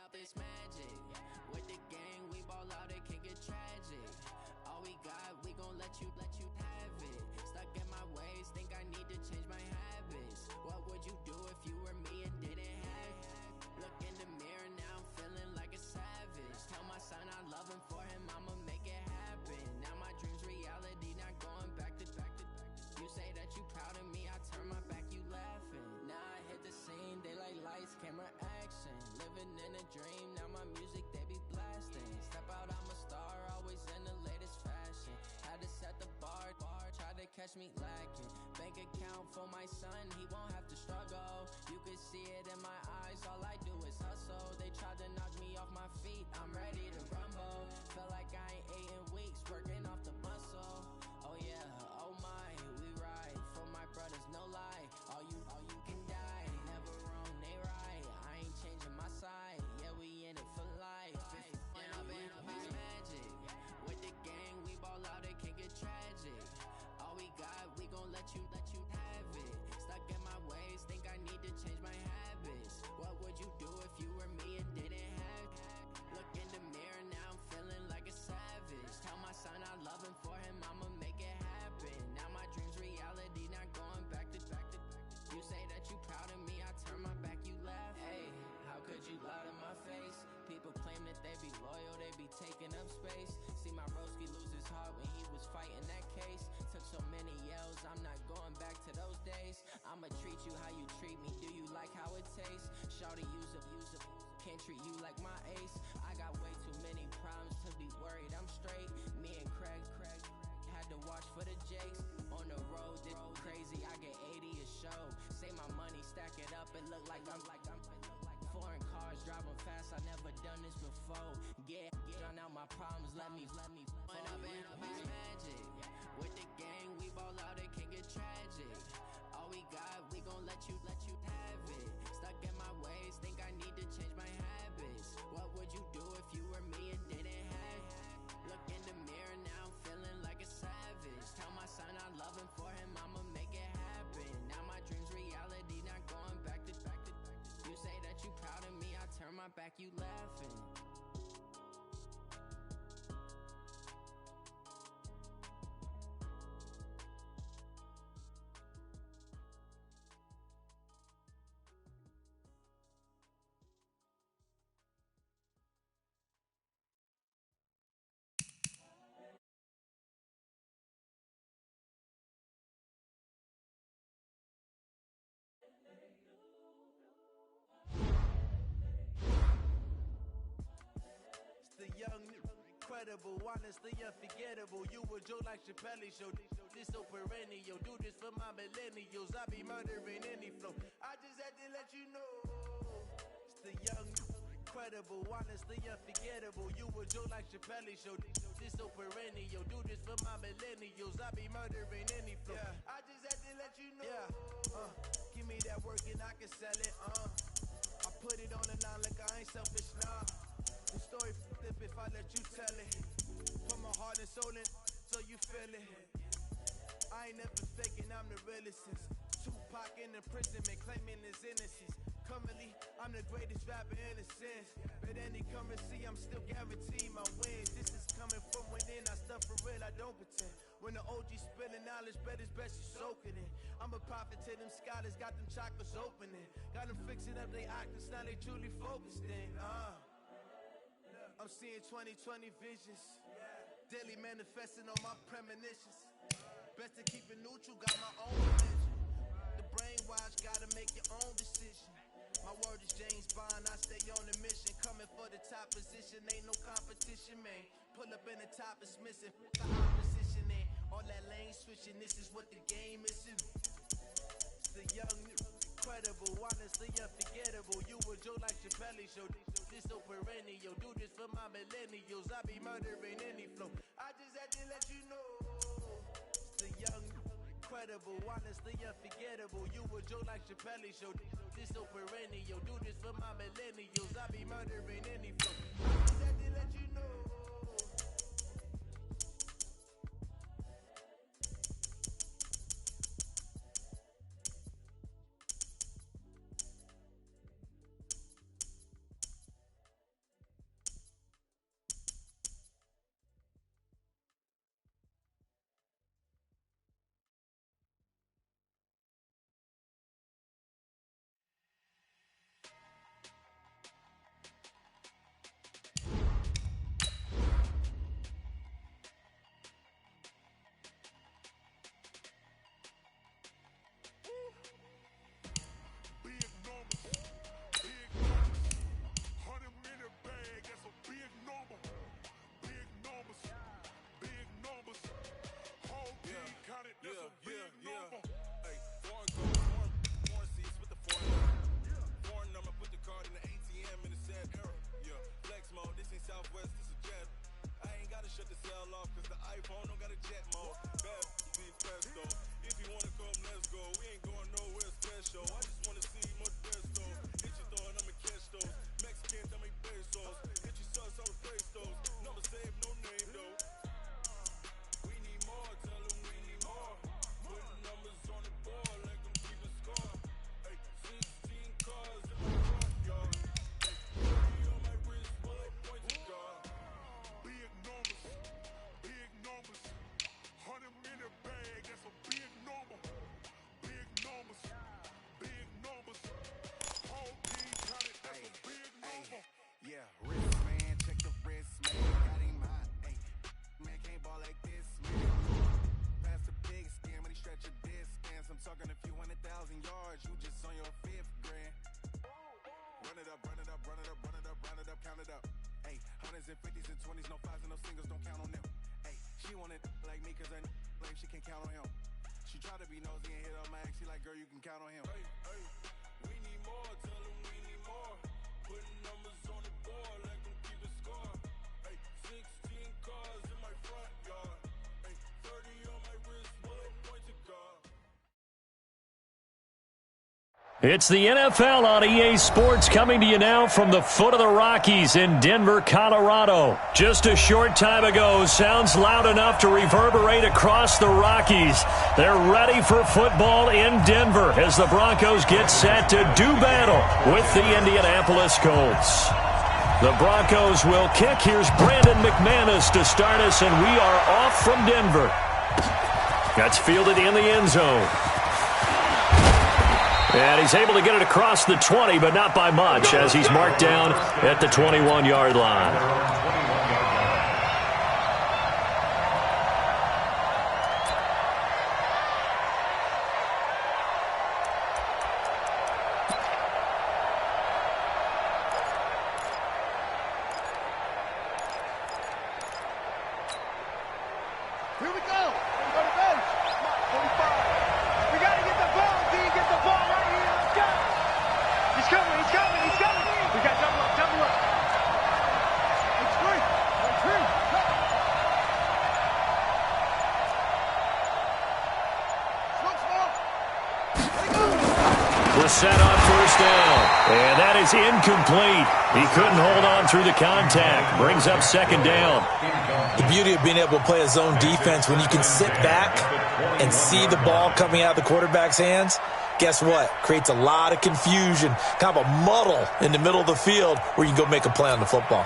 about this magic. With the gang, we ball out, it can get tragic. All we got, we gon' let you have it. Stuck in my ways, think I need to change my habits. What would you do if you were me and didn't have it? Look in the mirror, now I'm feeling like a savage. Tell my son I love him, for him I'ma make it happen. Now my dream's reality, not going back to. You say that you proud of me, I turn my back, you laughing. Now I hit the scene, they like lights, camera, action. Living in a dream, now my music they be blasting. Step out, I'm a star, always in the latest fashion. Had to set the bar, try to catch me lacking. Bank account for my son, he won't have to struggle. You can see it in my eyes, all I do is hustle. They tried to knock me off my feet, I'm ready to rumble. Felt like I ain't ate in weeks, working off the muscle. Oh yeah, oh my, we ride for my brothers, no lie. All you can die, never wrong, they right. I ain't changing my side, yeah, we in it for life. When up in it's magic. With the gang, we ball out, it can get tragic. All we got, we gon' let you have it. Stuck in my ways, think I need to change my habits. What would you do if you were me and didn't have it? Look in the mirror, now I'm feeling like a savage. Tell my son I love him, for him I'ma make it happen. Now my dream's reality, not going back to. You say that you proud of me, I turn my back, you laugh. Hey, how could you lie to my face? People claim that they be loyal, they be taking up space. See my broski lose his heart when he was fighting that case. Took so many yells, I'm not going back to those days. I'ma treat you how you treat me, do you like how it tastes? Shawty use up, can't treat you like my ace. I got way too many problems to be worried, I'm straight. Me and Craig had to watch for the Jakes. On the road, this crazy, I get 80 a show. Say my money, stack it up, it look like I'm foreign cars, driving fast, I never done this before. Yeah, drown out my problems, let me When up in it's magic. With the gang, we ball out, it can get tragic. All we got, we gon' let you have it. Stuck in my ways, think I need to change my habits. What would you do if you were me and didn't have it? Look in the mirror, now I'm feeling like a savage. Tell my son I love him, for him I'ma make it happen. Now my dream's reality, not going back to. You say that you proud of me, I turn my back, you laughing. The young, incredible, honestly unforgettable. You a Joe like Chappelle show. This so perennial. Do this for my millennials. I be murdering any flow. I just had to let you know. It's the young, incredible, honestly unforgettable. You a Joe like Chappelle show. This so perennial. Do this for my millennials. I be murdering any flow. Yeah. I just had to let you know. Yeah. Give me that work and I can sell it. I put it on the line like I ain't selfish, nah. The story flip if I let you tell it. Put my heart and soul in so you feel it. I ain't never faking, I'm the realest since Tupac in imprisonment claiming his innocence. Currently, I'm the greatest rapper in a sense. But any currency, I'm still guaranteed my wins. This is coming from within, I stuff for real, I don't pretend. When the OG spilling knowledge, bet it's best you soak it in. I'm a prophet to them scholars, got them chakras opening. Got them fixing up they octaves, now they truly focused in. I'm seeing 2020 visions. Daily manifesting on my premonitions. Best to keep it neutral, got my own religion. The brainwash, gotta make your own decision. My word is James Bond, I stay on the mission. Coming for the top position, ain't no competition, man. Pull up in the top, it's missing. The opposition in. All that lane switching, this is what the game is. It's the young, incredible, honestly unforgettable. You a Joe like Chappelle show. This so perennial. Do this for my millennials. I be murdering any flow. I just had to let you know. It's the young, incredible, honestly unforgettable. You a Joe like Chappelle show. This so perennial. Do this for my millennials. I be murdering any flow. I just had to let you know. talking a few 100,000 yards, you just on your 5th grand. Run it up, run it up, run it up, run it up, round it up, count it up. Hey, hundreds and 50s and 20s, no 5s and no singles, don't count on them. Hey, she wanted like me cause her like she can count on him. She tried to be nosy and hit on my ex, she like, girl, you can count on him. Hey, hey, we need more, tell them we need more. Putting numbers on the board, like them keep a score. Hey, 16 cars in my front yard. Hey, 30 on my wrist, one point to guard. It's the NFL on EA Sports coming to you now from the foot of the Rockies in Denver, Colorado. Just a short time ago, sounds loud enough to reverberate across the Rockies. They're ready for football in Denver as the Broncos get set to do battle with the Indianapolis Colts. The Broncos will kick. Here's Brandon McManus to start us, and we are off from Denver. That's fielded in the end zone. And he's able to get it across the 20, but not by much, as he's marked down at the 21-yard line. Here we go. Go to bench. 45. We got to get the ball. D, get the ball right here. Let's go. He's coming. He's coming. He's coming. We got double up. Double up. It's free. It's free. Smoke small. Let it go. Brissett on first down. And that is incomplete. He couldn't hold on through the contact. Brings up second down. The beauty of being able to play a zone defense when you can sit back and see the ball coming out of the quarterback's hands, guess what? Creates a lot of confusion, kind of a muddle in the middle of the field where you can go make a play on the football.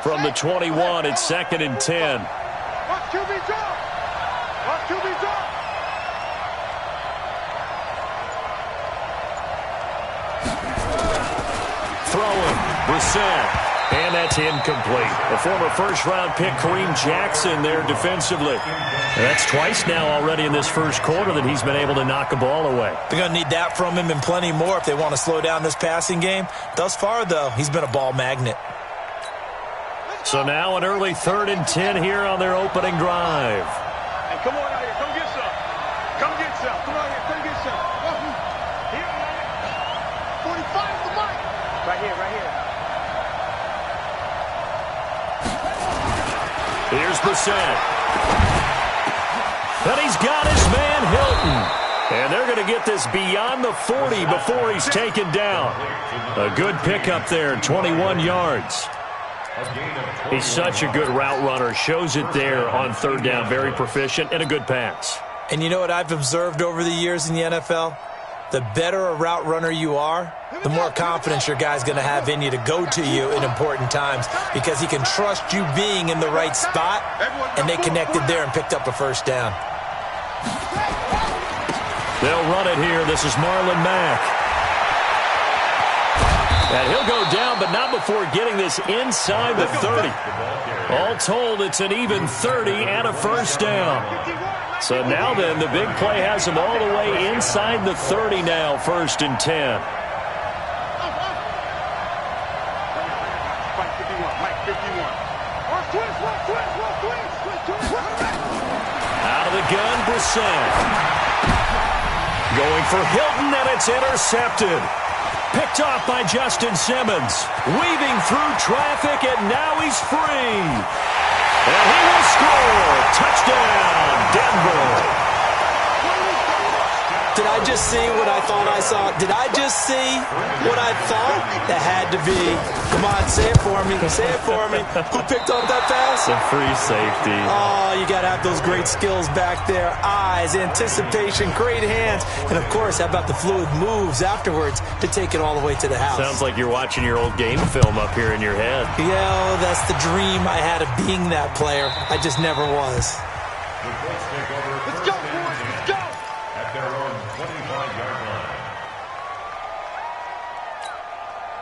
From the 21, it's 2nd and 10. Watch QB drop. Watch QB drop. Throwing, Brissett. And that's incomplete. A former first-round pick, Kareem Jackson, there defensively. And that's twice now already in this first quarter that he's been able to knock a ball away. They're going to need that from him and plenty more if they want to slow down this passing game. Thus far, though, he's been a ball magnet. So now an early 3rd and 10 here on their opening drive. Hey, come on out here. Come get some. Come get some. Come on here. Come get some. Here, 45 is the mic. Right here, right here. Here's Brissett. And he's got his man Hilton. And they're going to get this beyond the 40 before he's taken down. A good pickup there, 21 yards. He's such a good route runner. Shows it there on 3rd down. Very proficient and a good pass. And you know what I've observed over the years in the NFL? The better a route runner you are, the more confidence your guy's going to have in you to go to you in important times because he can trust you being in the right spot, and they connected there and picked up a first down. They'll run it here. This is Marlon Mack. And he'll go down, but not before getting this inside the 30. All told, it's an even 30 and a first down. So now then, the big play has him all the way inside the 30 now, 1st and 10. Out of the gun, Brissett. Going for Hilton, and it's intercepted. Picked off by Justin Simmons. Weaving through traffic, and now he's free. And he will score. Touchdown, Denver. Did I just see what I thought I saw? Did I just see what I thought? That had to be. Come on, say it for me. Say it for me. Who picked up that pass? The free safety. Oh, you got to have those great skills back there. Eyes, anticipation, great hands. And, of course, how about the fluid moves afterwards to take it all the way to the house? Sounds like you're watching your old game film up here in your head. Yeah, that's the dream I had of being that player. I just never was. Let's go, boys. Let's go. At their own 25-yard line.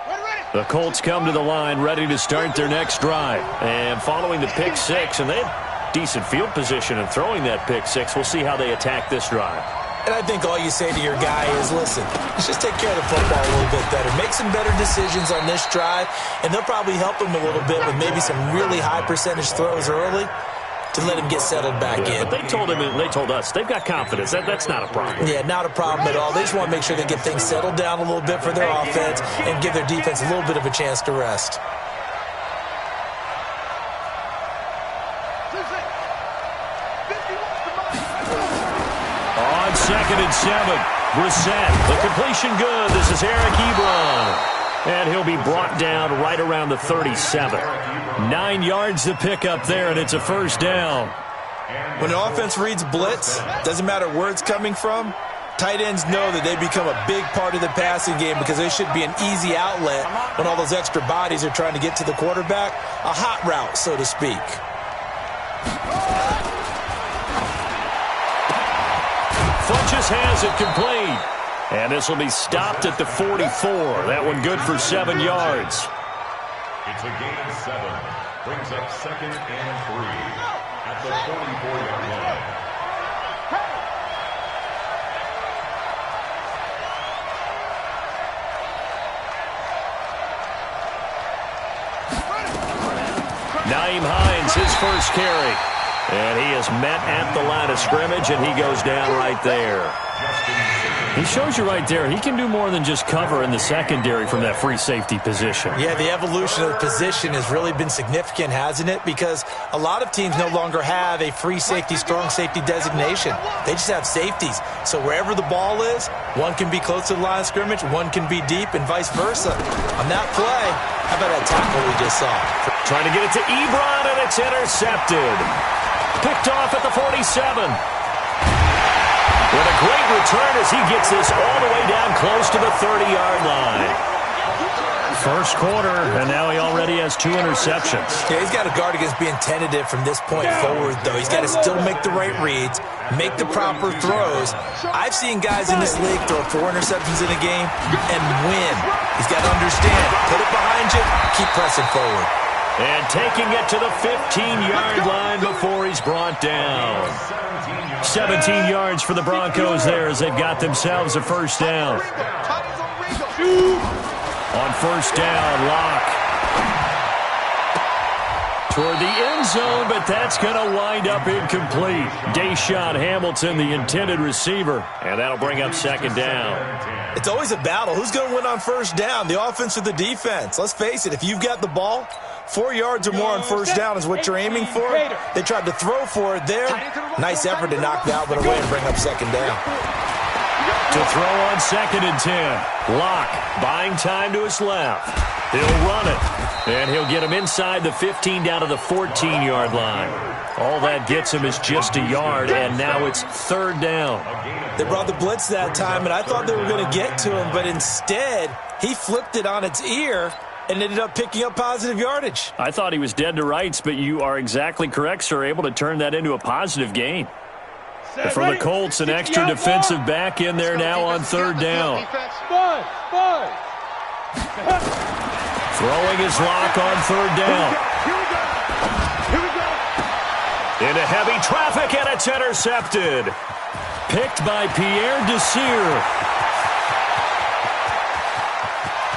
Ready, ready. The Colts come to the line ready to start their next drive. And following the pick six, and they had decent field position in throwing that pick six, we'll see how they attack this drive. And I think all you say to your guy is, listen, let's just take care of the football a little bit better. Make some better decisions on this drive, and they'll probably help him a little bit with maybe some really high percentage throws early to let him get settled back in. But they told him, and they told us, they've got confidence. That's not a problem. Yeah, not a problem at all. They just want to make sure they get things settled down a little bit for their offense and give their defense a little bit of a chance to rest. On 2nd and 7, Brissett. The completion good. This is Eric Ebron. And he'll be brought down right around the 37. 9 yards to pick up there, and it's a first down. When an offense reads blitz, doesn't matter where it's coming from, tight ends know that they become a big part of the passing game because they should be an easy outlet when all those extra bodies are trying to get to the quarterback. A hot route, so to speak. Funchess has it complete. And this will be stopped at the 44. That one good for 7 yards. It's a gain of 7. Brings up 2nd and 3 at the 44-yard line. Nyheim Hines, his first carry. And he is met at the line of scrimmage, and he goes down right there. He shows you right there, he can do more than just cover in the secondary from that free safety position. Yeah, the evolution of the position has really been significant, hasn't it? Because a lot of teams no longer have a free safety, strong safety designation. They just have safeties. So wherever the ball is, one can be close to the line of scrimmage, one can be deep, and vice versa. On that play, how about that tackle we just saw? Trying to get it to Ebron, and it's intercepted. Picked off at the 47. What a great return as he gets this all the way down close to the 30-yard line. First quarter, and now he already has 2 interceptions. Yeah, he's got to guard against being tentative from this point forward, though. He's got to still make the right reads, make the proper throws. I've seen guys in this league throw 4 interceptions in a game and win. He's got to understand, put it behind you, keep pressing forward. And taking it to the 15-yard line before he's brought down. 17 yards for the Broncos there as they've got themselves a first down. On first down, Locke. Toward the end zone, but that's going to wind up incomplete. Deshaun Hamilton, the intended receiver, and that'll bring up second down. It's always a battle. Who's going to win on first down, the offense or the defense? Let's face it, if you've got the ball, 4 yards or more on first down is what you're aiming for. They tried to throw for it there. Nice effort to knock that one away and bring up second down. To throw on 2nd and 10. Locke buying time to his left. He'll run it. And he'll get him inside the 15 down to the 14-yard line. All that gets him is just a yard, and now it's third down. They brought the blitz that time, and I thought they were going to get to him, but instead he flipped it on its ear and ended up picking up positive yardage. I thought he was dead to rights, but you are exactly correct, sir, able to turn that into a positive gain. And for the Colts, an extra defensive back in there now on third down. Throwing his Lock on third down. Into heavy traffic, and it's intercepted. Picked by Pierre Desir.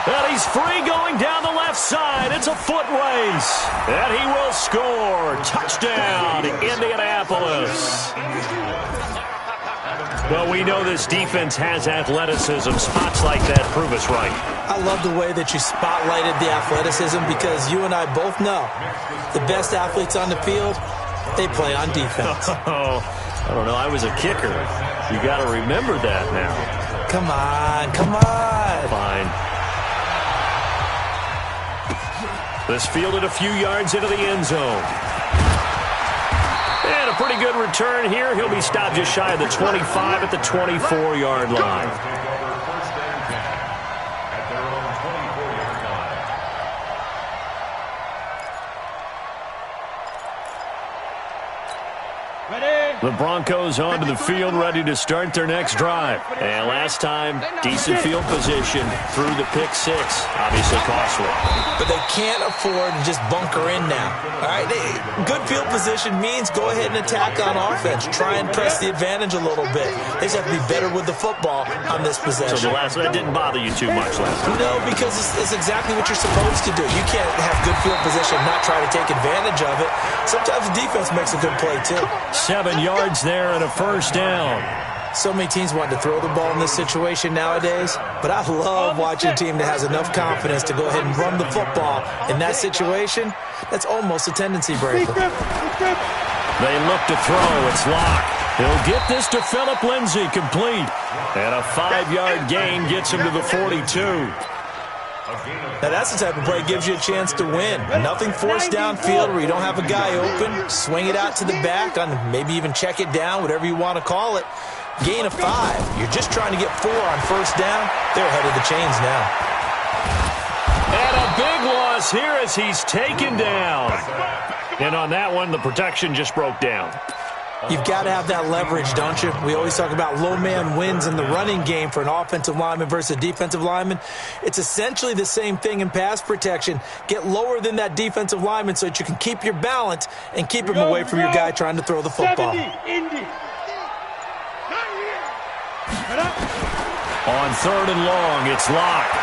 And he's free going down the left side. It's a foot race. And he will score. Touchdown, Indianapolis. Well, we know this defense has athleticism. Spots like that prove us right. I love the way that you spotlighted the athleticism because you and I both know the best athletes on the field, they play on defense. Oh, I don't know. I was a kicker. You got to remember that now. Come on, come on. Fine. This fielded a few yards into the end zone. And a pretty good return here. He'll be stopped just shy of the 25 at the 24-yard line. Ready? The Broncos onto the field, ready to start their next drive. And last time, decent field position through the pick six. Obviously costly. But they can't afford to just bunker in now. All right, good field position means go ahead and attack on offense. Try and press the advantage a little bit. They just have to be better with the football on this possession. So that didn't bother you too much last time? No, because it's exactly what you're supposed to do. You can't have good field position and not try to take advantage of it. Sometimes the defense makes a good play, too. 7 yards there and a first down. So many teams want to throw the ball in this situation nowadays, but I love watching a team that has enough confidence to go ahead and run the football. In that situation, that's almost a tendency breaker. They look to throw. It's Locke. He'll get this to Phillip Lindsay, complete. And a 5-yard gain gets him to the 42. Now, that's the type of play that gives you a chance to win. Nothing forced downfield where you don't have a guy open. Swing it out to the back, maybe even check it down, whatever you want to call it. Gain of 5. You're just trying to get 4 on first down. They're ahead of the chains now. And a big loss here as he's taken down. And on that one, the protection just broke down. You've got to have that leverage, don't you? We always talk about low man wins in the running game for an offensive lineman versus a defensive lineman. It's essentially the same thing in pass protection. Get lower than that defensive lineman so that you can keep your balance and keep him away from your guy trying to throw the football. On 3rd and long, it's Locke.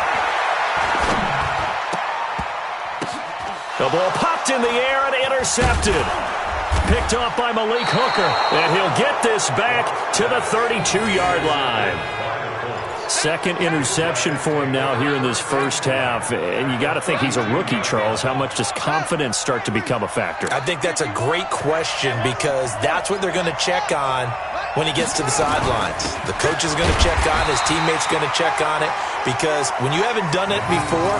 The ball popped in the air and intercepted. Picked off by Malik Hooker, and he'll get this back to the 32-yard line. 2nd interception for him now here in this first half, and you got to think he's a rookie, Charles. How much does confidence start to become a factor? I think that's a great question because that's what they're going to check on when he gets to the sidelines. The coach is going to check on it, his teammates going to check on it, because when you haven't done it before,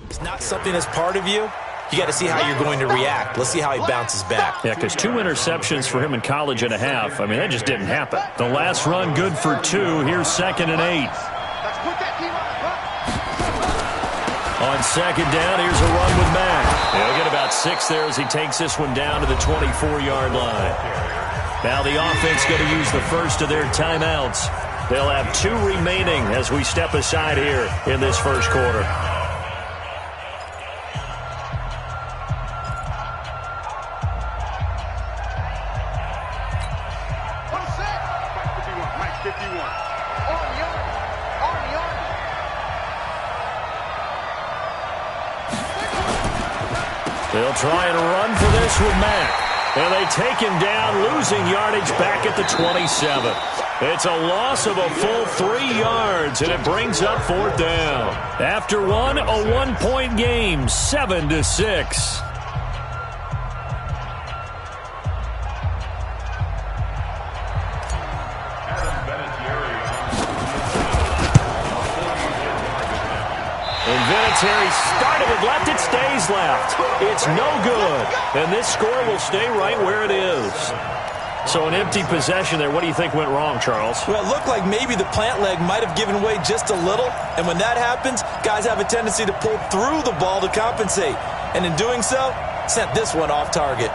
it's not something that's part of you. You got to see how you're going to react. Let's see how he bounces back. Yeah, because 2 interceptions for him in college and a half. I mean, that just didn't happen. The last run good for 2. Here's 2nd and 8. On 2nd down, here's a run with Mack. He'll get about 6 there as he takes this one down to the 24-yard line. Now the offense going to use the first of their timeouts. They'll have 2 remaining as we step aside here in this first quarter. They'll try and run for this with Mack. And they take him down, losing yardage back at the 27. It's a loss of a full 3 yards, and it brings up 4th down. After one, a 1-point game, 7-6. Vinatieri started it left, it stays left. It's no good. And this score will stay right where it is. So an empty possession there. What do you think went wrong, Charles? Well, it looked like maybe the plant leg might have given way just a little. And when that happens, guys have a tendency to pull through the ball to compensate. And in doing so, sent this one off target.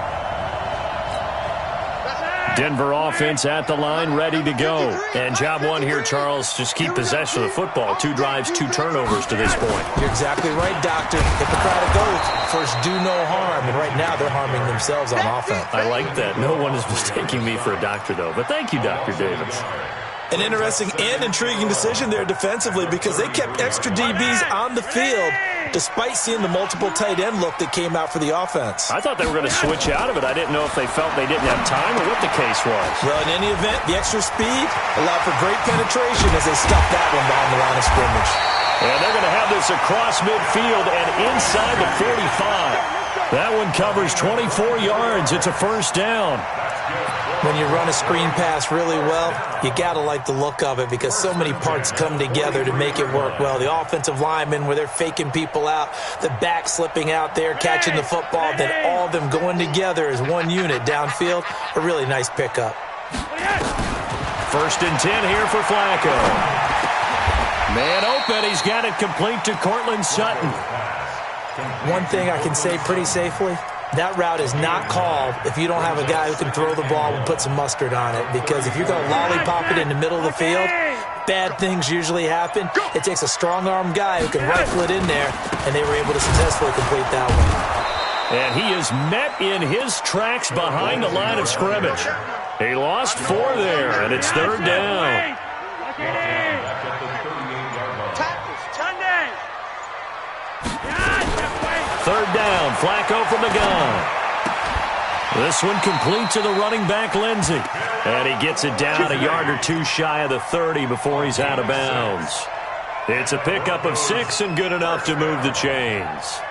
Denver offense at the line, ready to go. And job one here, Charles, just keep possession of the football. 2 drives, 2 turnovers to this point. You're exactly right, Doctor. Hippocratic oath, first do no harm. And right now they're harming themselves on offense. I like that. No one is mistaking me for a doctor, though. But thank you, Dr. Davis. An interesting and intriguing decision there defensively because they kept extra DBs on the field despite seeing the multiple tight end look that came out for the offense. I thought they were going to switch out of it. I didn't know if they felt they didn't have time or what the case was. Well, in any event, the extra speed allowed for great penetration as they stuffed that one behind the line of scrimmage. And they're going to have this across midfield and inside the 45. That one covers 24 yards. It's a first down. When you run a screen pass really well, you got to like the look of it because so many parts come together to make it work well. The offensive linemen, where they're faking people out, the back slipping out there, catching the football, then all of them going together as one unit downfield. A really nice pickup. First and 10 here for Flacco. Man open, he's got it complete to Cortland Sutton. One thing I can say pretty safely, that route is not called if you don't have a guy who can throw the ball and put some mustard on it. Because if you're going to lollipop it in the middle of the field, bad things usually happen. It takes a strong-arm guy who can rifle it in there, and they were able to successfully complete that one. And he is met in his tracks behind the line of scrimmage. He lost 4 there, and it's third down. Third down, Flacco from the gun. This one complete to the running back, Lindsey. And he gets it down a yard or 2 shy of the 30 before he's out of bounds. It's a pickup of 6 and good enough to move the chains.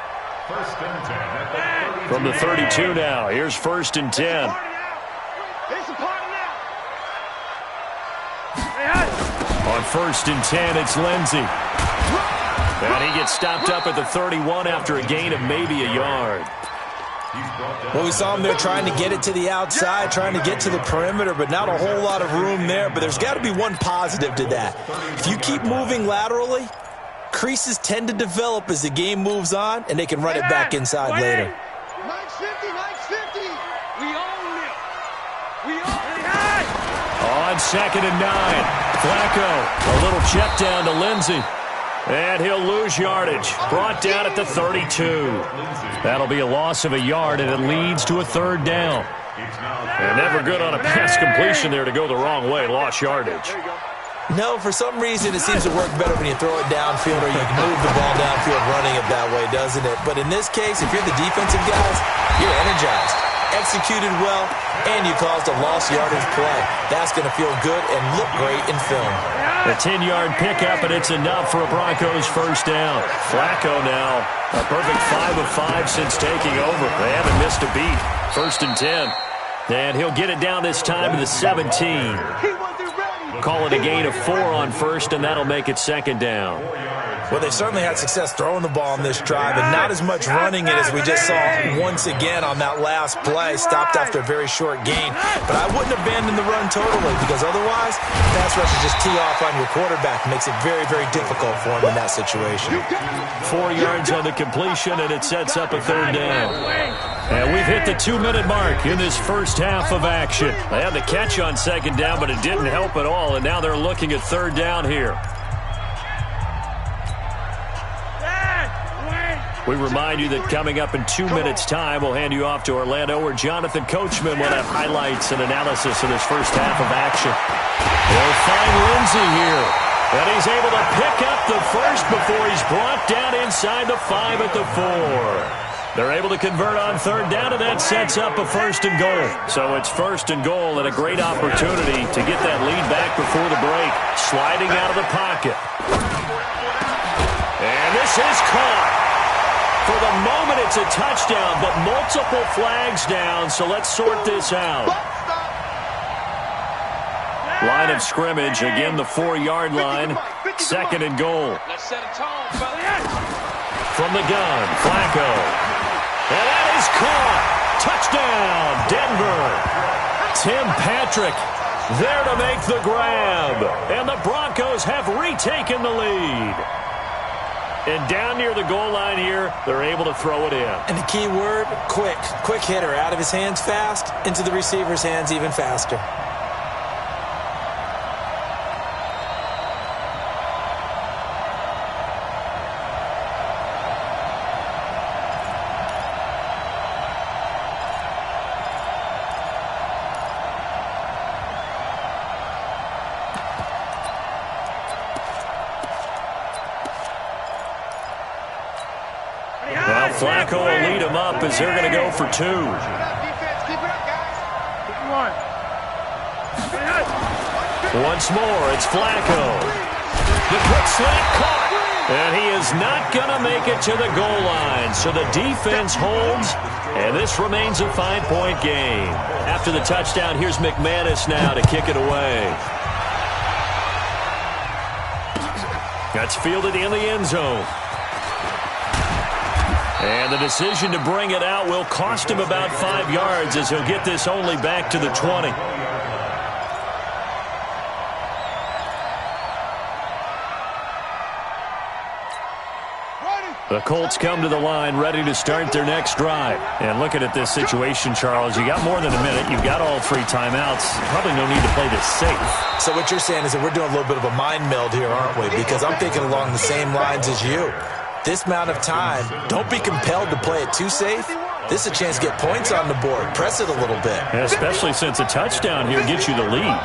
From the 32 now, here's first and 10. On first and 10, it's Lindsey. And he gets stopped up at the 31 after a gain of maybe a yard. Well, we saw him there trying to get it to the outside, trying to get to the perimeter, but not a whole lot of room there. But there's got to be one positive to that. If you keep moving laterally, creases tend to develop as the game moves on, and they can run it back inside later. 950. We own it. We own it. On second and 9, Flacco, a little check down to Lindsey. And he'll lose yardage. Brought down at the 32. That'll be a loss of a yard, and it leads to a third down. And never good on a pass completion there to go the wrong way. Lost yardage. No, for some reason it seems to work better when you throw it downfield or you can move the ball downfield running it that way, doesn't it? But in this case, if you're the defensive guys, you're energized, executed well, and you caused a lost yardage play. That's going to feel good and look great in film. A 10-yard pickup, and it's enough for a Broncos first down. Flacco now, a perfect 5 of 5 since taking over. They haven't missed a beat. First and 10. And he'll get it down this time to the 17. Call it a gain of 4 on first, and that'll make it second down. Well, they certainly had success throwing the ball on this drive, and not as much running it as we just saw once again on that last play. Stopped after a very short gain. But I wouldn't abandon the run totally, because otherwise, pass rush is just tee off on your quarterback. Makes it very, very difficult for him in that situation. 4 yards on the completion, and it sets up a third down. And we've hit the 2-minute mark in this first half of action. They had the catch on second down, but it didn't help at all, and now they're looking at third down here. We remind you that coming up in 2 minutes' time, we'll hand you off to Orlando, where Jonathan Coachman will have highlights and analysis of this first half of action. They'll find Lindsey here, and he's able to pick up the first before he's brought down inside the 5 at the 4. They're able to convert on third down, and that sets up a first and goal. So it's first and goal, and a great opportunity to get that lead back before the break. Sliding out of the pocket. And this is caught. For the moment, it's a touchdown, but multiple flags down, so let's sort this out. Line of scrimmage, again the 4-yard line, second and goal. From the gun, Flacco. And that is caught. Touchdown, Denver. Tim Patrick there to make the grab. And the Broncos have retaken the lead. And down near the goal line here, they're able to throw it in. And the key word, quick. Quick hitter. Out of his hands fast, into the receiver's hands even faster. Flacco will lead them up as they're going to go for 2. Defense, keep it up, guys. 51. Once more, it's Flacco. The quick slant caught. And he is not going to make it to the goal line. So the defense holds, and this remains a 5-point game. After the touchdown, here's McManus now to kick it away. That's fielded in the end zone. And the decision to bring it out will cost him about 5 yards as he'll get this only back to the 20. The Colts come to the line ready to start their next drive. And looking at this situation, Charles, you got more than a minute. You've got all 3 timeouts. Probably no need to play this safe. So what you're saying is that we're doing a little bit of a mind meld here, aren't we? Because I'm thinking along the same lines as you. This amount of time, don't be compelled to play it too safe. This is a chance to get points on the board. Press it a little bit. Yeah, especially since a touchdown here gets you the lead.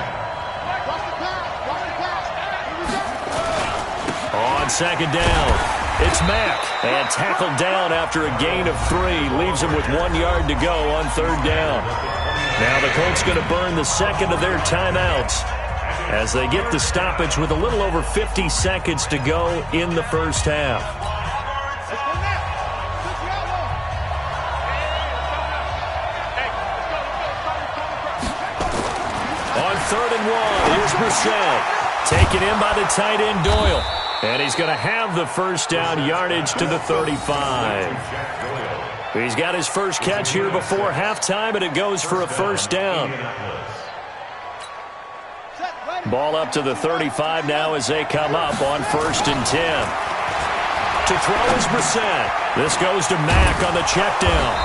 On second down. It's Mack, and tackled down after a gain of 3. Leaves him with 1 yard to go on 3rd down. Now the Colts going to burn the second of their timeouts as they get the stoppage with a little over 50 seconds to go in the first half. On 3rd and 1, here's Brissett. Taken in by the tight end Doyle. And he's going to have the first down, yardage to the 35. He's got his first catch here before halftime, and it goes for a first down. Ball up to the 35 now as they come up on 1st and 10. To throw is Brissett. This goes to Mack on the check down.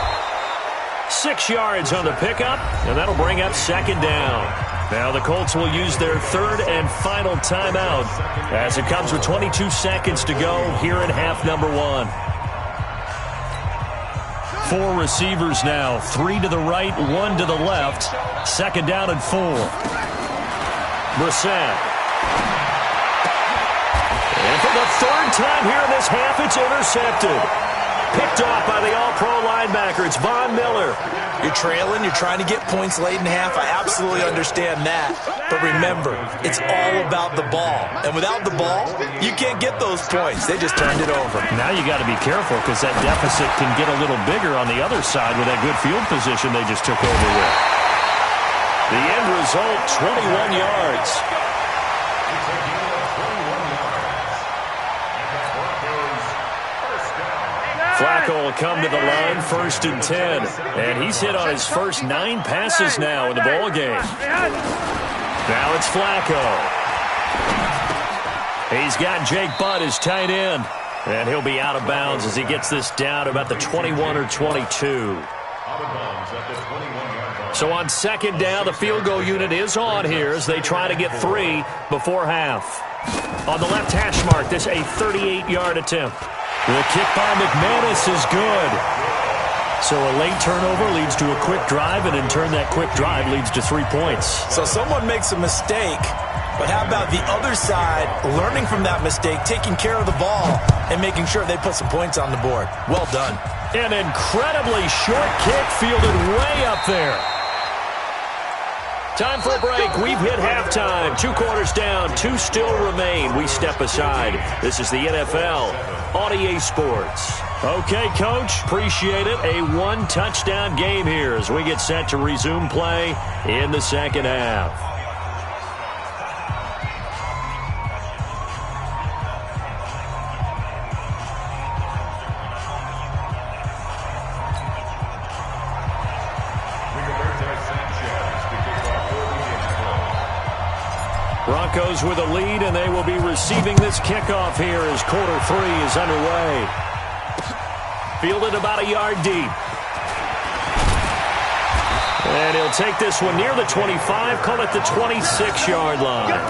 6 yards on the pickup, and that'll bring up 2nd down. Now the Colts will use their 3rd and final timeout as it comes with 22 seconds to go here in half number 1. 4 receivers now, 3 to the right, 1 to the left. 2nd down and 4. Brissett. And for the 3rd time here in this half, it's intercepted. Picked off by the All-Pro linebacker. It's Von Miller. You're trailing. You're trying to get points late in half. I absolutely understand that. But remember, it's all about the ball. And without the ball, you can't get those points. They just turned it over. Now you got to be careful because that deficit can get a little bigger on the other side with that good field position they just took over with. The end result, 21 yards. Flacco will come to the line, 1st and 10. And he's hit on his first 9 passes now in the ball game. Now it's Flacco. He's got Jake Butt as tight end. And he'll be out of bounds as he gets this down about the 21 or 22. So on 2nd down, the field goal unit is on here as they try to get 3 before half. On the left hash mark, this a 38-yard attempt. The kick by McManus is good. So a late turnover leads to a quick drive, and in turn that quick drive leads to 3 points. So someone makes a mistake, but how about the other side learning from that mistake, taking care of the ball, and making sure they put some points on the board? Well done. An incredibly short kick fielded way up there. Time for a break. We've hit halftime. 2 quarters down. 2 still remain. We step aside. This is the NFL on EA Sports. Okay, Coach. Appreciate it. A 1-touchdown game here as we get set to resume play in the second half. Broncos with a lead, and they will be receiving this kickoff here as quarter 3 is underway. Fielded about a yard deep. And he'll take this one near the 25, call it the 26-yard line.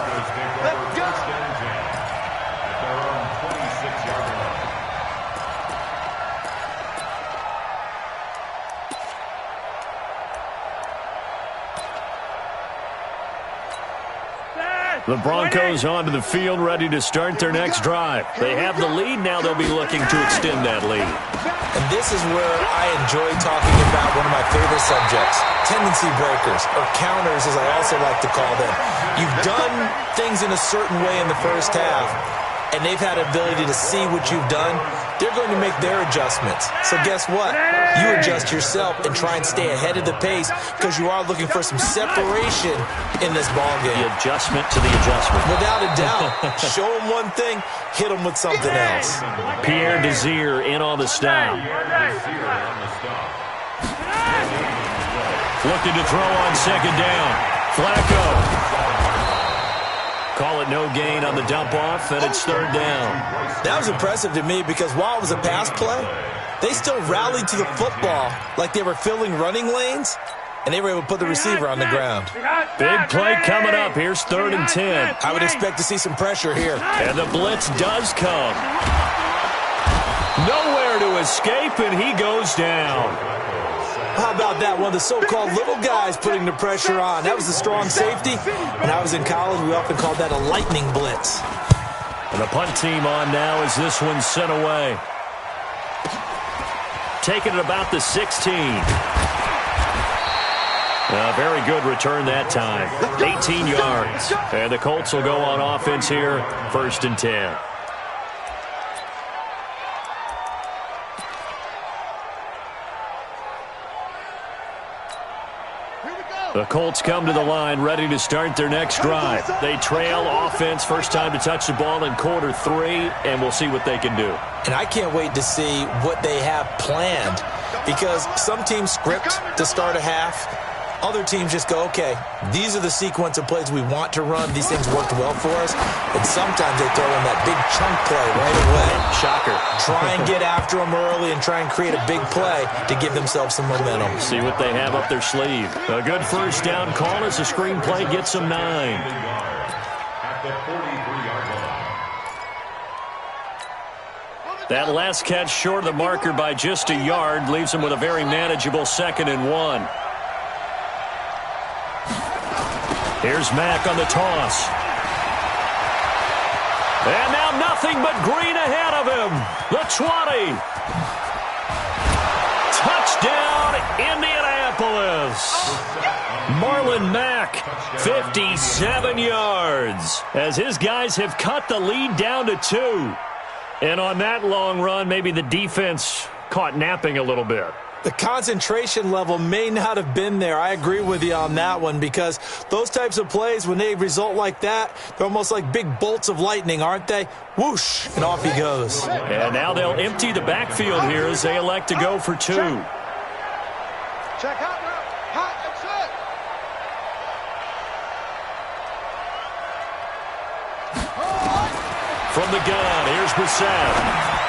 The Broncos onto the field, ready to start their next drive. They have the lead. Now they'll be looking to extend that lead. And this is where I enjoy talking about one of my favorite subjects, tendency breakers, or counters as I also like to call them. You've done things in a certain way in the first half, and they've had an ability to see what you've done. They're going to make their adjustments. So guess what? You adjust yourself and try and stay ahead of the pace because you are looking for some separation in this ballgame. The adjustment to the adjustment. Without a doubt. Show them one thing, hit them with something else. Pierre Desir in on the stop. Looking to throw on second down. Flacco. Call it no gain on the dump-off, and it's third down. That was impressive to me because while it was a pass play, they still rallied to the football like they were filling running lanes, and they were able to put the receiver on the ground. Big play coming up. Here's 3rd and 10. I would expect to see some pressure here. And the blitz does come. Nowhere to escape, and he goes down. How about that? One of the so-called little guys putting the pressure on. That was a strong safety. When I was in college, we often called that a lightning blitz. And the punt team on now as this one's sent away. Taking it about the 16. A very good return that time. 18 yards. And the Colts will go on offense here, 1st and 10. The Colts come to the line, ready to start their next drive. They trail offense, first time to touch the ball in quarter 3, and we'll see what they can do. And I can't wait to see what they have planned because some teams script to start a half. Other teams just go, okay, these are the sequence of plays we want to run. These things worked well for us. And sometimes they throw in that big chunk play right away. Shocker. Try and get after them early and try and create a big play to give themselves some momentum. See what they have up their sleeve. A good first down call as the screenplay gets them 9. That last catch short of the marker by just a yard leaves them with a very manageable 2nd and 1. Here's Mack on the toss. And now nothing but green ahead of him. The 20. Touchdown, Indianapolis. Marlon Mack, 57 yards, as his guys have cut the lead down to 2. And on that long run, maybe the defense caught napping a little bit. The concentration level may not have been there. I agree with you on that one because those types of plays, when they result like that, they're almost like big bolts of lightning, aren't they? Whoosh, and off he goes. And now they'll empty the backfield here as they elect to go for 2. Check out now. Hot and set. From the gun, here's Brissett.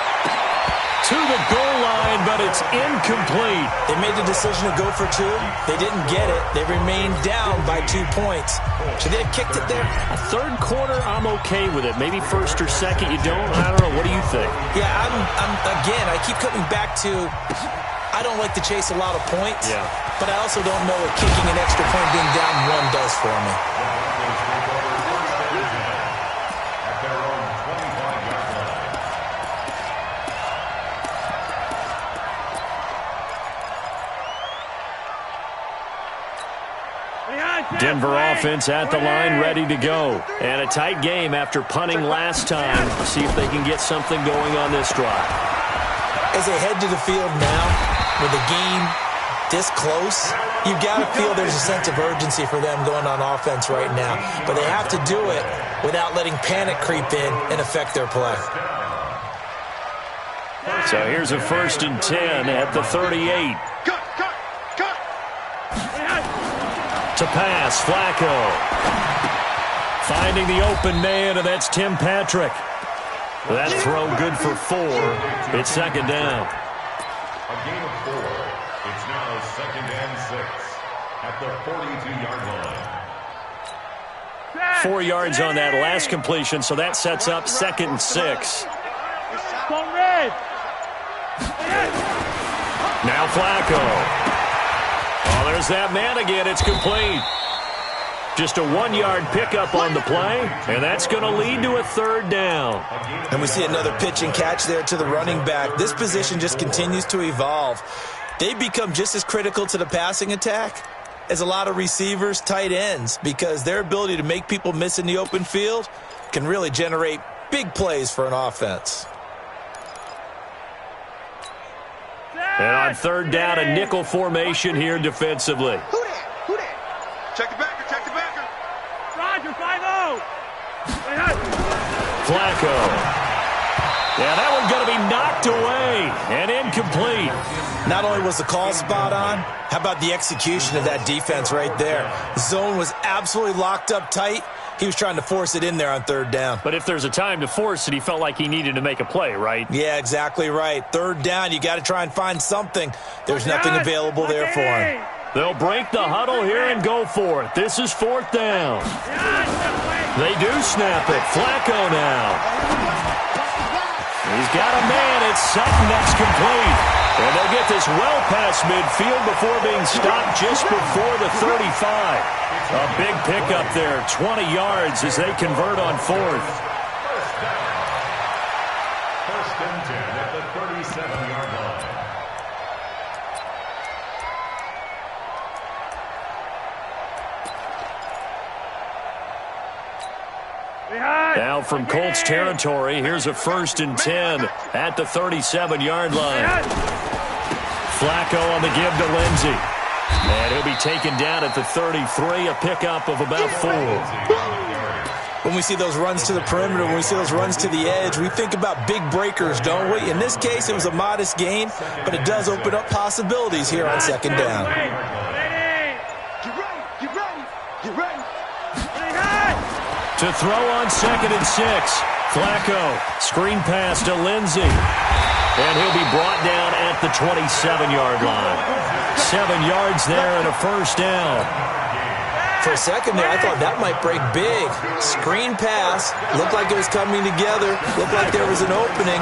To the goal line, but it's incomplete. They made the decision to go for 2. They didn't get it. They remained down by 2 points. Should they have kicked it there? A 3rd quarter, I'm okay with it. Maybe 1st or 2nd, you don't. I don't know. What do you think? Yeah, again, I keep coming back to I don't like to chase a lot of points. Yeah. But I also don't know what kicking an extra point being down 1 does for me. Denver offense at the line, ready to go. And a tight game after punting last time. See if they can get something going on this drive. As they head to the field now, with the game this close, you've got to feel there's a sense of urgency for them going on offense right now. But they have to do it without letting panic creep in and affect their play. So here's a 1st and 10 at the 38. To pass, Flacco. Finding the open man, and that's Tim Patrick. That throw good for 4. It's 2nd down. A gain of 4. It's now 2nd and 6 at the 42-yard line. 4 yards on that last completion, so that sets up 2nd and 6. Now Flacco. Oh, there's that man again. It's complete. Just a 1-yard pickup on the play, and that's going to lead to a third down. And we see another pitch and catch there to the running back. This position just continues to evolve. They become just as critical to the passing attack as a lot of receivers, tight ends, because their ability to make people miss in the open field can really generate big plays for an offense. And on third down, a nickel formation here defensively. Who that? Check the backer. Roger, 5-0. Flacco. Yeah, that one's going to be knocked away and incomplete. Not only was the call spot on, how about the execution of that defense right there? Zone was absolutely locked up tight. He was trying to force it in there on third down. But if there's a time to force it, he felt like he needed to make a play, right? Yeah, exactly right. Third down, you got to try and find something. There's nothing available there for him. They'll break the huddle here and go for it. This is fourth down. They do snap it. Flacco now. He's got a man. It's Sutton. That's complete. And they'll get this well past midfield before being stopped just before the 35. A big pickup there, 20 yards as they convert on fourth. First and 10 at the 37-yard line. Now from Colts territory, here's a first and 10 at the 37-yard line. Flacco on the give to Lindsey. And he'll be taken down at the 33, a pickup of about 4. When we see those runs to the perimeter, when we see those runs to the edge, we think about big breakers, don't we? In this case, it was a modest gain, but it does open up possibilities here on second down. Get ready. To throw on second and 6. Flacco, screen pass to Lindsey. And he'll be brought down at the 27-yard line. 7 yards there and a first down. For a second there, I thought that might break big. Screen pass, looked like it was coming together, looked like there was an opening.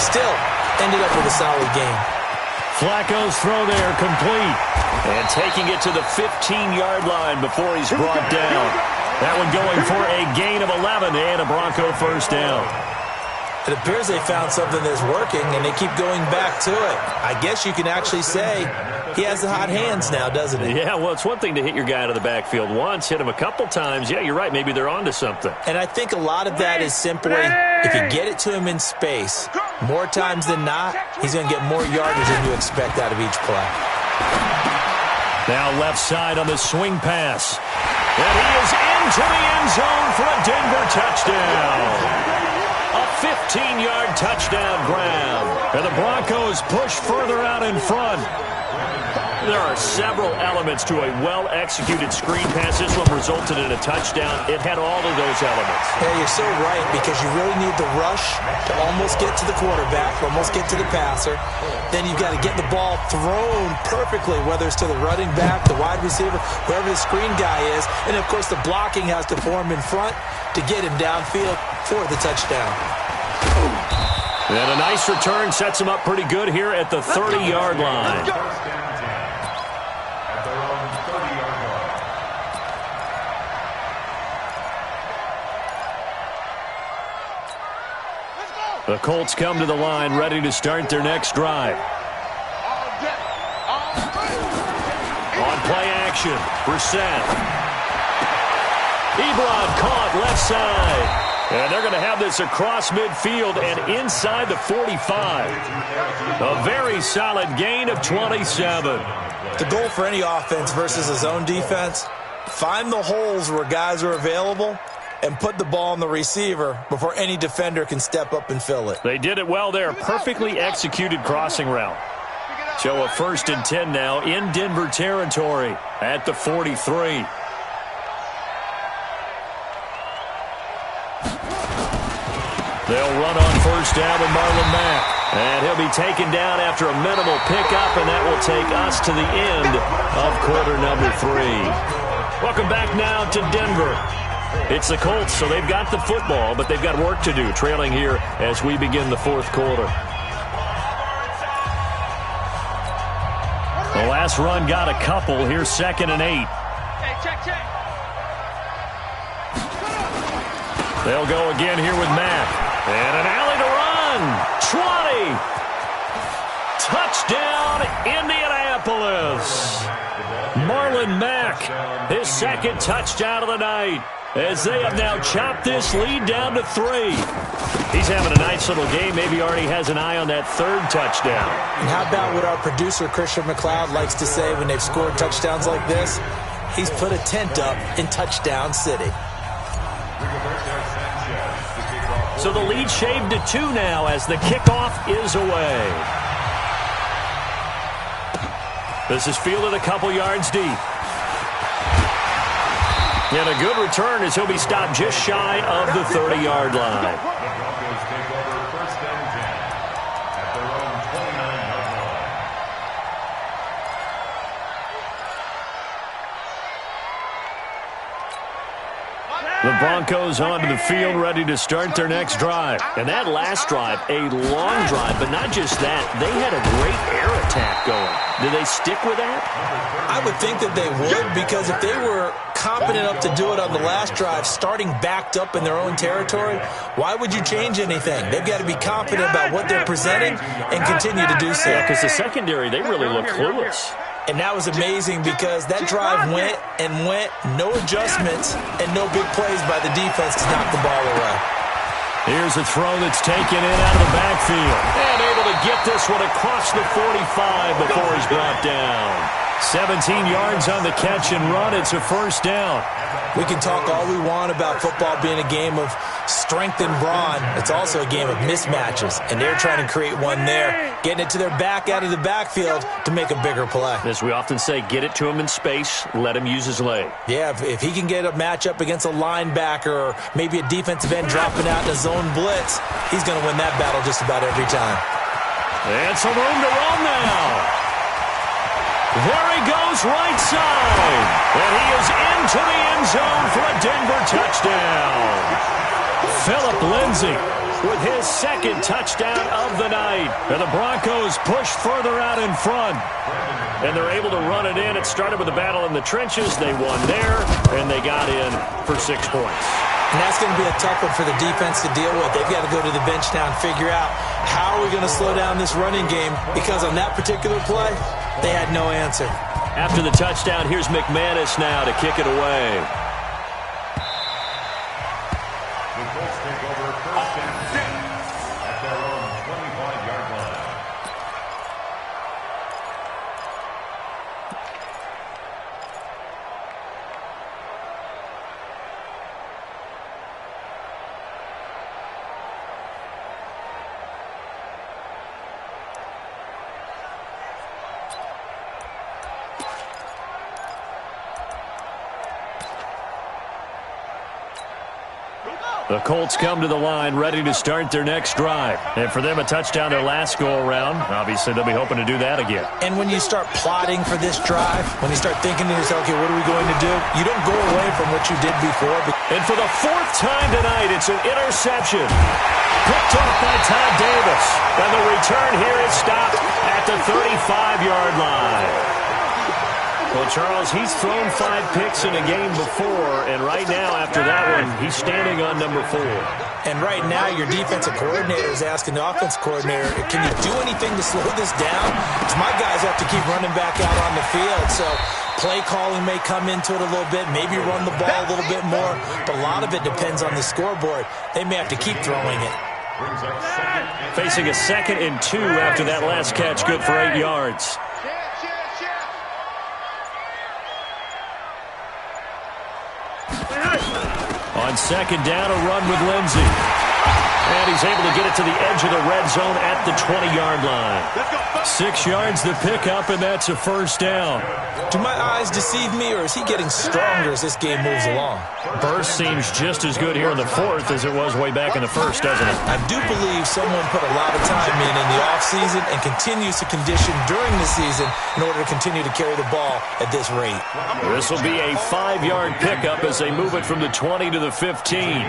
Still, ended up with a solid game. Flacco's throw there complete. And taking it to the 15-yard line before he's brought down. That one going for a gain of 11 and a Bronco first down. It appears they found something that's working, and they keep going back to it. I guess you can actually say he has the hot hands now, doesn't he? Yeah, well, it's one thing to hit your guy out of the backfield once, hit him a couple times. Yeah, you're right. Maybe they're onto something. And I think a lot of that is simply if you get it to him in space, more times than not, he's going to get more yardage than you expect out of each play. Now left side on the swing pass. And he is into the end zone for a Denver touchdown. A 15-yard touchdown grab. And the Broncos push further out in front. There are several elements to a well-executed screen pass. This one resulted in a touchdown. It had all of those elements. Yeah, you're so right, because you really need the rush to almost get to the quarterback, almost get to the passer. Then you've got to get the ball thrown perfectly, whether it's to the running back, the wide receiver, whoever the screen guy is. And, of course, the blocking has to form in front to get him downfield for the touchdown. And a nice return sets him up pretty good here at the 30-yard line. The Colts come to the line ready to start their next drive. On play action, Brissett. Ebron caught left side. And they're going to have this across midfield and inside the 45. A very solid gain of 27. The goal for any offense versus a zone defense, find the holes where guys are available and put the ball on the receiver before any defender can step up and fill it. They did it well there. Perfectly executed crossing route. So a first and 10 now in Denver territory at the 43. They'll run on first down with Marlon Mack. And he'll be taken down after a minimal pickup, and that will take us to the end of quarter number 3. Welcome back now to Denver. It's the Colts, so they've got the football, but they've got work to do, trailing here as we begin the fourth quarter. The last run got a couple. Here's 2nd and 8. Hey, check. They'll go again here with Mack. And an alley to run. 20. Touchdown, Indianapolis. Marlon Mack, his second touchdown of the night, as they have now chopped this lead down to 3. He's having a nice little game. Maybe already has an eye on that third touchdown. And how about what our producer, Christian McLeod, likes to say when they've scored touchdowns like this? He's put a tent up in Touchdown City. So the lead shaved to 2 now as the kickoff is away. This is fielded a couple yards deep. And a good return as he'll be stopped just shy of the 30-yard line. The Broncos take over first and 10 at their own 29-yard line. The Broncos onto the field, ready to start their next drive. And that last drive, a long drive, but not just that. They had a great air attack going. Do they stick with that? I would think that they would, because if they were competent enough to do it on the last drive, starting backed up in their own territory, why would you change anything? They've got to be confident about what they're presenting and continue to do so. Yeah, because the secondary, they really look clueless. And that was amazing because that drive went and went, no adjustments and no big plays by the defense to knock the ball away. Here's a throw that's taken in out of the backfield. And able to get this one across the 45 before he's brought down. 17 yards on the catch and run. It's a first down. We can talk all we want about football being a game of strength and brawn. It's also a game of mismatches, and they're trying to create one there, getting it to their back out of the backfield to make a bigger play. As we often say, get it to him in space, let him use his leg. Yeah, if he can get a matchup against a linebacker or maybe a defensive end dropping out in a zone blitz, he's going to win that battle just about every time. And some room to run now. There he goes right side. And he is into the end zone for a Denver touchdown. Phillip Lindsay with his second touchdown of the night. And the Broncos push further out in front. And they're able to run it in. It started with a battle in the trenches. They won there, and they got in for 6 points. And that's going to be a tough one for the defense to deal with. They've got to go to the bench now and figure out how are we going to slow down this running game, because on that particular play, they had no answer. After the touchdown, here's McManus now to kick it away. The Colts take over first and 10 at their own 25-yard line. The Colts come to the line, ready to start their next drive. And for them, a touchdown their last go-around. Obviously, they'll be hoping to do that again. And when you start plotting for this drive, when you start thinking to yourself, okay, what are we going to do? You don't go away from what you did before. And for the 4th time tonight, it's an interception. Picked off by Todd Davis. And the return here is stopped at the 35-yard line. Well, Charles, he's thrown 5 picks in a game before, and right now, after that one, he's standing on number 4. And right now, your defensive coordinator is asking the offense coordinator, can you do anything to slow this down? Because my guys have to keep running back out on the field, so play calling may come into it a little bit, maybe run the ball a little bit more, but a lot of it depends on the scoreboard. They may have to keep throwing it. Facing a 2nd and 2 after that last catch, good for 8 yards. On 2nd down, a run with Lindsay. And he's able to get it to the edge of the red zone at the 20-yard line. 6 yards to pick up, and that's a first down. Do my eyes deceive me, or is he getting stronger as this game moves along? Burst seems just as good here in the 4th as it was way back in the 1st, doesn't it? I do believe someone put a lot of time in the offseason and continues to condition during the season in order to continue to carry the ball at this rate. This will be a 5-yard pickup as they move it from the 20 to the 15.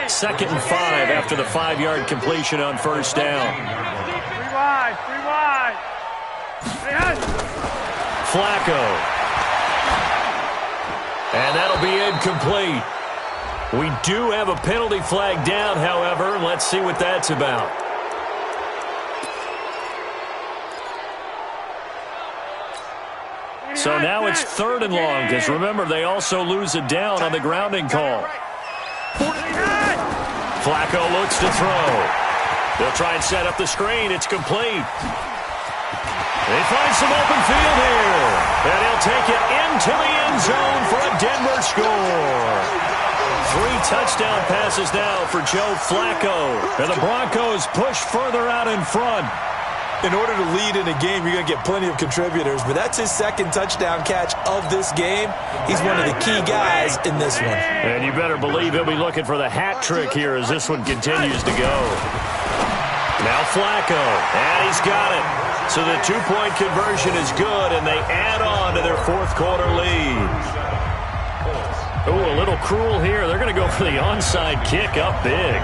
2nd and 5 after the 5-yard completion on first down. 3 wide, 3 wide. Flacco. And that'll be incomplete. We do have a penalty flag down, however. Let's see what that's about. So now it's 3rd and long, because remember, they also lose it down on the grounding call. Flacco looks to throw. They'll try and set up the screen. It's complete. They find some open field here. And he'll take it into the end zone for a Denver score. 3 touchdown passes now for Joe Flacco. And the Broncos push further out in front. In order to lead in a game, you're going to get plenty of contributors, but that's his 2nd touchdown catch of this game. He's one of the key guys in this one. And you better believe he'll be looking for the hat trick here as this one continues to go. Now Flacco, and he's got it. So the 2-point conversion is good, and they add on to their 4th quarter lead. Oh, a little cruel here. They're going to go for the onside kick up big.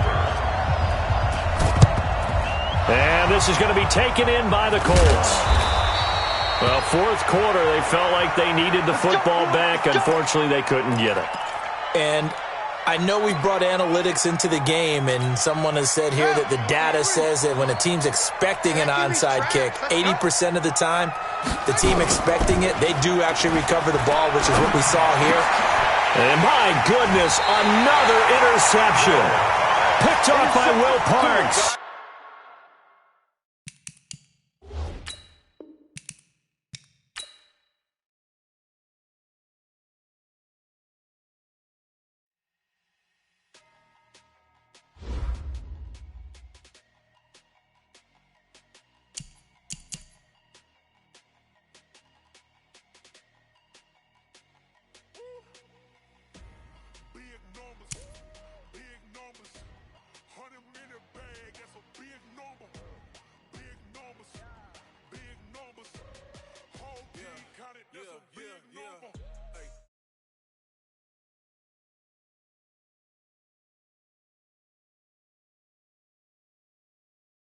And this is going to be taken in by the Colts. Well, 4th quarter, they felt like they needed the football back. Unfortunately, they couldn't get it. And I know we brought analytics into the game, and someone has said here that the data says that when a team's expecting an onside kick, 80% of the time, the team expecting it, they do actually recover the ball, which is what we saw here. And my goodness, another interception. Picked off by Will Parks.